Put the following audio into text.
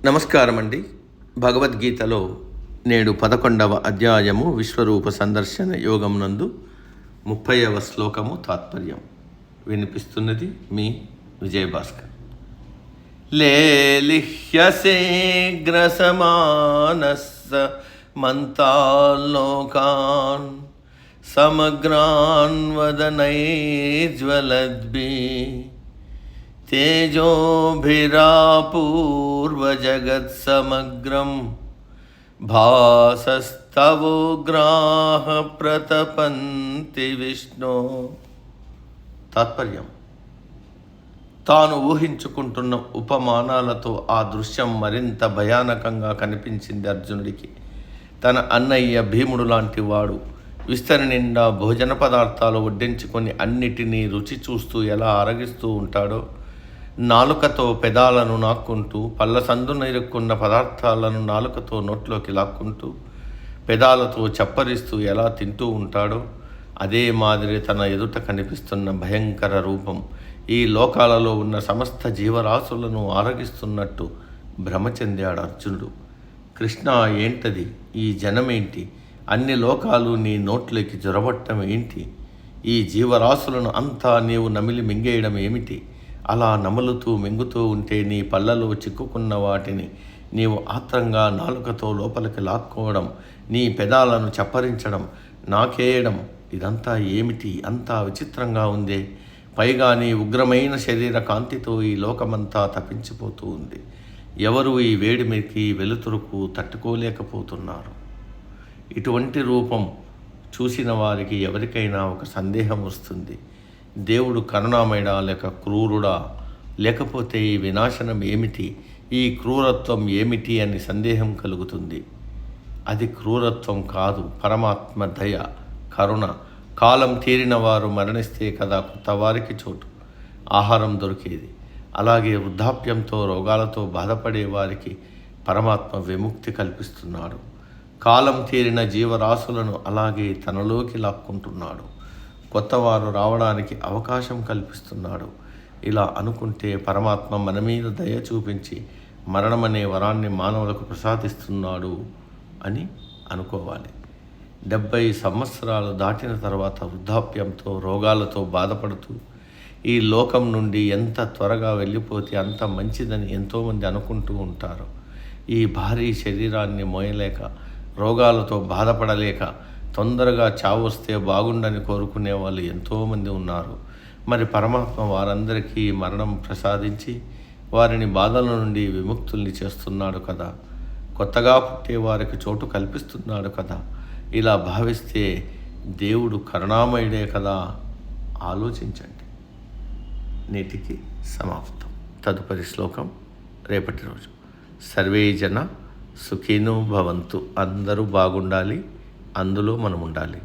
నమస్కారం అండి. భగవద్గీతలో నేడు 11వ అధ్యాయము విశ్వరూప సందర్శన యోగం నందు 30వ శ్లోకము తాత్పర్యం వినిపిస్తున్నది మీ విజయభాస్కర్. లేలిహ్యసేగ్రసమానస్స మంతాల్లోకాన్ సమగ్రాన్ వదనైజ్వలద్భి తేజోభిరాపూర్వజగత్సమగ్రం భాసస్తవోగ్రాహ ప్రతపంతి విష్ణు. తాత్పర్యం: తాను ఊహించుకుంటున్న ఉపమానాలతో ఆ దృశ్యం మరింత భయానకంగా కనిపించింది అర్జునుడికి. తన అన్నయ్య భీముడు లాంటి వాడు విస్తరి నిండా భోజన పదార్థాలు వడ్డించుకొని అన్నిటినీ రుచి చూస్తూ ఎలా ఆరగిస్తూ ఉంటాడో, నాలుకతో పెదాలను నాక్కుంటూ పళ్ళ సందున ఇరుక్కున్న పదార్థాలను నాలుకతో నోట్లోకి లాక్కుంటూ పెదాలతో చప్పరిస్తూ ఎలా తింటూ ఉంటాడో, అదే మాదిరి తన ఎదుట కనిపిస్తున్న భయంకర రూపం ఈ లోకాలలో ఉన్న సమస్త జీవరాశులను ఆరగిస్తున్నట్టు భ్రమ చెందాడు అర్జునుడు. కృష్ణ, ఏంటది? ఈ జనమేంటి? అన్ని లోకాలు నీ నోట్లోకి జొరబట్టం ఏంటి? ఈ జీవరాశులను అంతా నీవు నమిలి మింగేయడం ఏమిటి? అలా నములుతూ మింగుతూ ఉంటే నీ పళ్ళలో చిక్కుకున్న వాటిని నీవు ఆత్రంగా నాలుకతో లోపలికి లాక్కోవడం, నీ పెదాలను చప్పరించడం, నాకేయడం, ఇదంతా ఏమిటి? అంతా విచిత్రంగా ఉందే. పైగా నీ ఉగ్రమైన శరీర కాంతితో ఈ లోకమంతా తప్పించిపోతూ ఉంది. ఎవరు ఈ వేడిమికి వెలుతురుకు తట్టుకోలేకపోతున్నారు. ఇటువంటి రూపం చూసిన వారికి ఎవరికైనా ఒక సందేహం వస్తుంది. దేవుడు కరుణామయుడా లేక క్రూరుడా? లేకపోతే ఈ వినాశనం ఏమిటి? ఈ క్రూరత్వం ఏమిటి అని సందేహం కలుగుతుంది. అది క్రూరత్వం కాదు, పరమాత్మ దయ, కరుణ. కాలం తీరిన వారు మరణిస్తే కదా కొత్త వారికి చోటు, ఆహారం దొరికేది. అలాగే వృద్ధాప్యంతో రోగాలతో బాధపడే వారికి పరమాత్మ విముక్తి కల్పిస్తున్నాడు. కాలం తీరిన జీవరాశులను అలాగే తనలోకి లాక్కుంటున్నాడు. కొత్తవారు రావడానికి అవకాశం కల్పిస్తున్నాడు. ఇలా అనుకుంటే పరమాత్మ మన మీద దయ చూపించి మరణమనే వరాన్ని మానవులకు ప్రసాదిస్తున్నాడు అని అనుకోవాలి. 70 సంవత్సరాలు దాటిన తర్వాత వృద్ధాప్యంతో రోగాలతో బాధపడుతూ ఈ లోకం నుండి ఎంత త్వరగా వెళ్ళిపోతే అంత మంచిదని ఎంతోమంది అనుకుంటూ ఉంటారు. ఈ భారీ శరీరాన్ని మోయలేక, రోగాలతో బాధపడలేక తొందరగా చావు వస్తే బాగుండని కోరుకునే వాళ్ళు ఎంతోమంది ఉన్నారు. మరి పరమాత్మ వారందరికీ మరణం ప్రసాదించి వారిని బాధల నుండి విముక్తుల్ని చేస్తున్నాడు కదా. కొత్తగా పుట్టే వారికి చోటు కల్పిస్తున్నాడు కదా. ఇలా భావిస్తే దేవుడు కరుణామయుడే కదా. ఆలోచించండి. నేటికి సమాప్తం. తదుపరి శ్లోకం రేపటి రోజు. సర్వే జన సుఖినో భవంతు. అందరూ బాగుండాలి, అందులో మనం ఉండాలి.